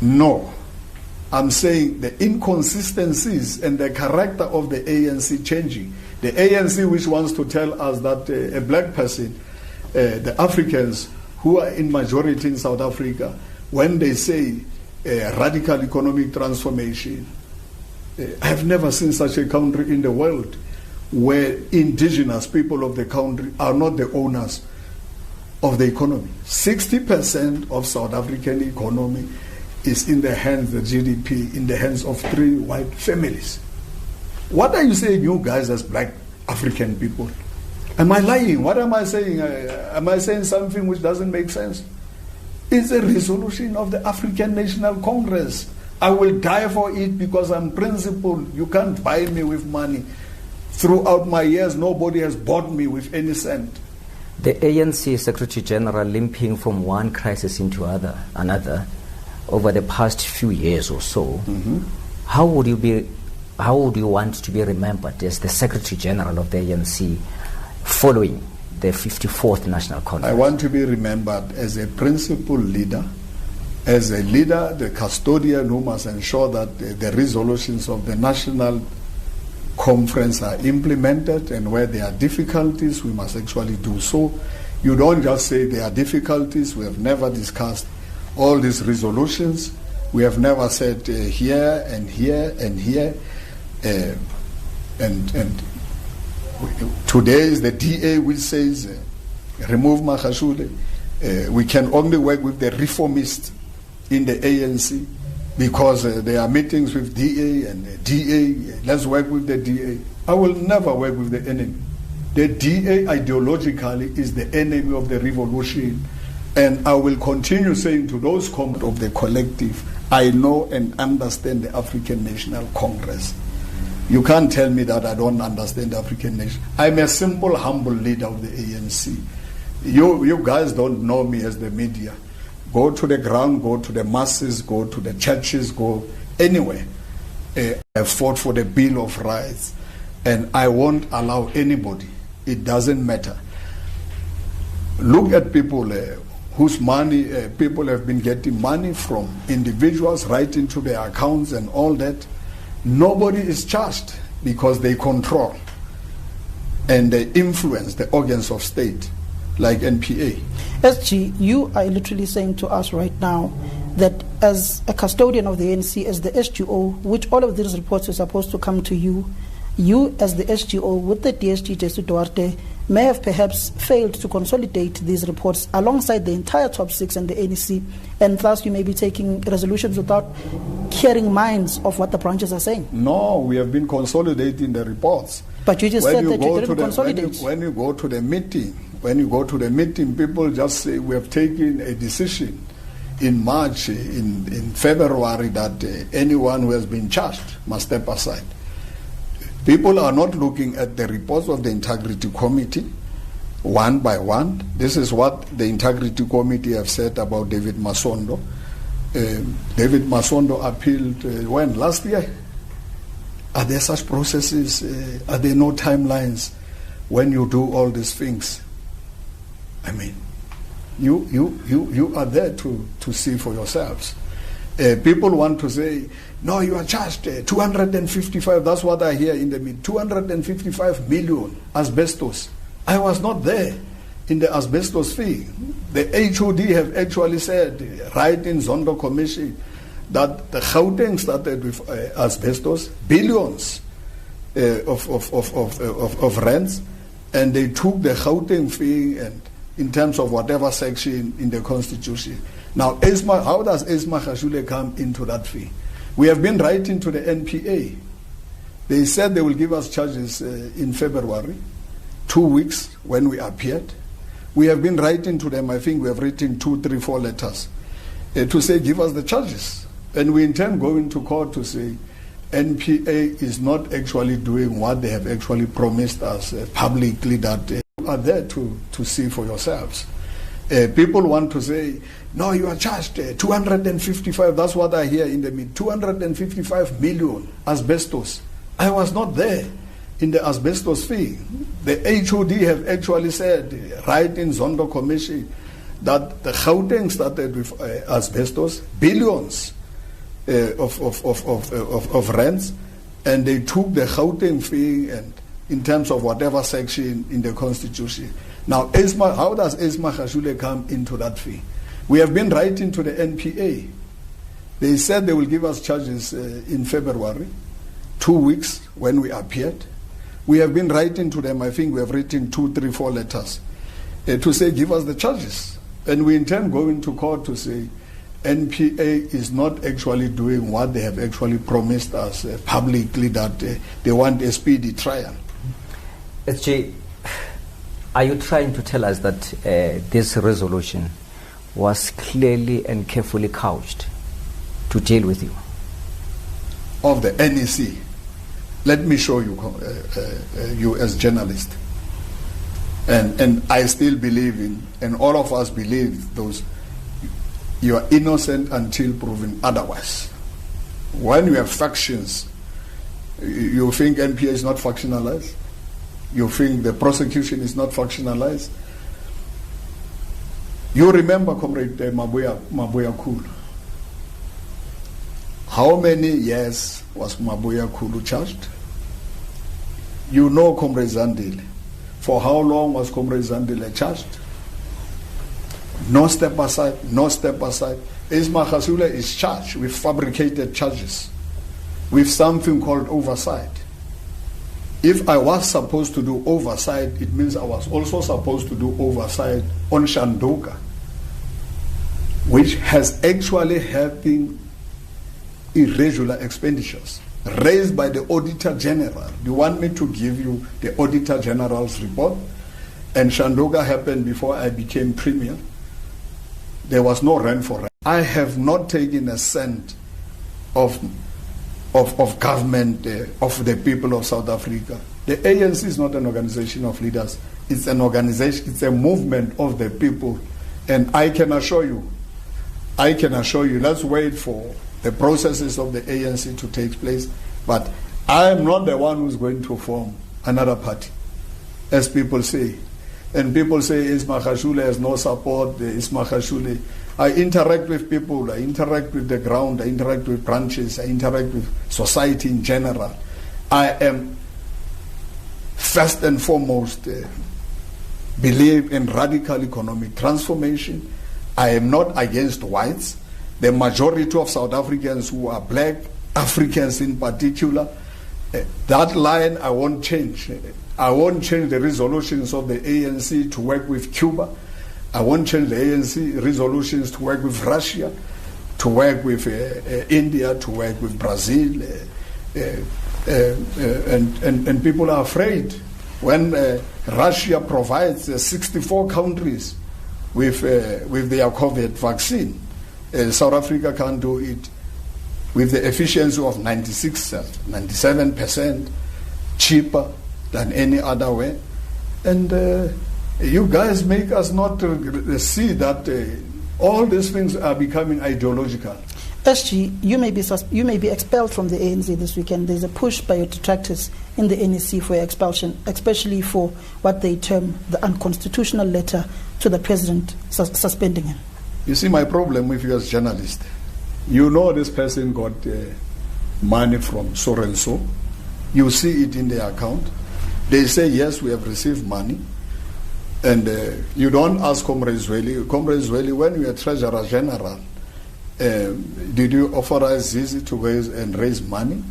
No. I'm saying the inconsistencies and the character of the ANC changing. The ANC which wants to tell us that a black person, the Africans who are in majority in South Africa, when they say radical economic transformation, I have never seen such a country in the world where indigenous people of the country are not the owners of the economy. 60% of South African economy is in the hands, the GDP, in the hands of 3 white families. What are you saying, you guys, as black African people? Am I lying? What am I saying? Am I saying something which doesn't make sense? It's a resolution of the African National Congress. I will die for it because I'm principled. You can't buy me with money. Throughout my years, nobody has bought me with any cent. The ANC Secretary General limping from one crisis into another over the past few years or so. Mm-hmm. How would you want to be remembered as the Secretary General of the ANC following the 54th National Congress? I want to be remembered as a principled leader, as a leader, the custodian who must ensure that the resolutions of the National Conference are implemented, and where there are difficulties, we must actually do so. You don't just say there are difficulties. We have never discussed all these resolutions. We have never said here and here and here. And today is the DA which says remove Magashule. We can only work with the reformists in the ANC because there are meetings with DA and DA. Let's work with the DA. I will never work with the enemy. The DA ideologically is the enemy of the revolution. And I will continue saying to those of the collective, I know and understand the African National Congress. You can't tell me that I don't understand the African nation. I'm a simple, humble leader of the ANC. You guys don't know me as the media. Go to the ground, go to the masses, go to the churches, go anywhere. I fought for the Bill of Rights, and I won't allow anybody. It doesn't matter. Look at people whose money, people have been getting money from individuals right into their accounts and all that. Nobody is charged because they control and they influence the organs of state, like NPA. SG, you are literally saying to us right now that as a custodian of the ANC, as the SGO, which all of these reports are supposed to come to you, you as the SGO with the DSG Jesu Duarte may have perhaps failed to consolidate these reports alongside the entire top 6 and the ANC, and thus you may be taking resolutions without hearing minds of what the branches are saying. No, we have been consolidating the reports. But you just said that you didn't consolidate. When you go to the meeting, people just say we have taken a decision in March, in February, that anyone who has been charged must step aside. People are not looking at the reports of the Integrity Committee one by one. This is what the Integrity Committee have said about David Masondo. David Masondo appealed when? Last year? Are there such processes? Are there no timelines when you do all these things? I mean, you are there to see for yourselves. People want to say, no, you are charged 255, that's what I hear in the media, 255 million asbestos. I was not there in the asbestos fee. The HOD have actually said, right in Zondo Commission, that the Gauteng started with asbestos, billions of rents, and they took the Gauteng fee and in terms of whatever section in the Constitution. Now, how does Magashule come into that fee? We have been writing to the NPA. They said they will give us charges in February, 2 weeks when we appeared. We have been writing to them, I think we have written 2, 3, 4 letters to say give us the charges. And we intend going to court to say NPA is not actually doing what they have actually promised us publicly, that you are there to see for yourselves. People want to say, no, you are charged 255, that's what I hear in the media, 255 million asbestos. I was not there in the asbestos fee. The HOD have actually said, right in Zondo Commission, that the Gauteng started with asbestos, billions of rents, and they took the Gauteng fee and in terms of whatever section in the Constitution. Now, how does Magashule come into that fee? We have been writing to the NPA. They said they will give us charges in February, 2 weeks when we appeared. We have been writing to them. I think we have written 2, 3, 4 letters to say give us the charges. And we intend going to court to say NPA is not actually doing what they have actually promised us publicly, that they want a speedy trial. SJ, are you trying to tell us that this resolution was clearly and carefully couched to deal with you? Of the NEC. Let me show you, you as journalist. And I still believe in, and all of us believe those, you are innocent until proven otherwise. When you have factions, you think NPA is not factionalized? You think the prosecution is not factionalized? You remember, Comrade Mabuya Kulu. How many years was Mabuya Kulu charged? You know Comrade Zandile. For how long was Comrade Zandile charged? No step aside, no step aside. Magashule is charged with fabricated charges, with something called oversight. If I was supposed to do oversight, it means I was also supposed to do oversight on Shandoka, which has actually having irregular expenditures raised by the Auditor General. You want me to give you the Auditor General's report? And Shandoka happened before I became Premier. There was no rent for rent. I have not taken a cent of government, of the people of South Africa. The ANC is not an organization of leaders. It's an organization, it's a movement of the people. And I can assure you, let's wait for the processes of the ANC to take place. But I am not the one who's going to form another party, as people say. And people say Magashule has no support, Magashule. I interact with people, I interact with the ground, I interact with branches, I interact with society in general. I am first and foremost believe in radical economic transformation. I am not against whites. The majority of South Africans who are black, Africans in particular, that line I won't change. I won't change the resolutions of the ANC to work with Cuba. I won't change the ANC resolutions to work with Russia, to work with India, to work with Brazil. And people are afraid when Russia provides 64 countries with their COVID vaccine. South Africa can't do it with the efficiency of 97% cheaper than any other way. And you guys make us not see that all these things are becoming ideological. SG, you may be expelled from the ANC this weekend. There's a push by your detractors in the NEC for your expulsion, especially for what they term the unconstitutional letter to the president suspending him. You see, my problem with you as journalist, you know this person got money from so and so. You see it in their account. They say, yes, we have received money. And you don't ask Comrade Zweli. Comrade Zweli, when you were Treasurer General, did you authorize Zizi to raise money?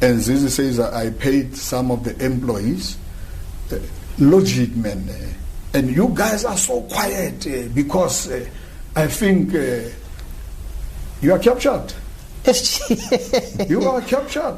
And Zizi says, I paid some of the employees. Logic, man. And you guys are so quiet because I think you are captured. You are captured.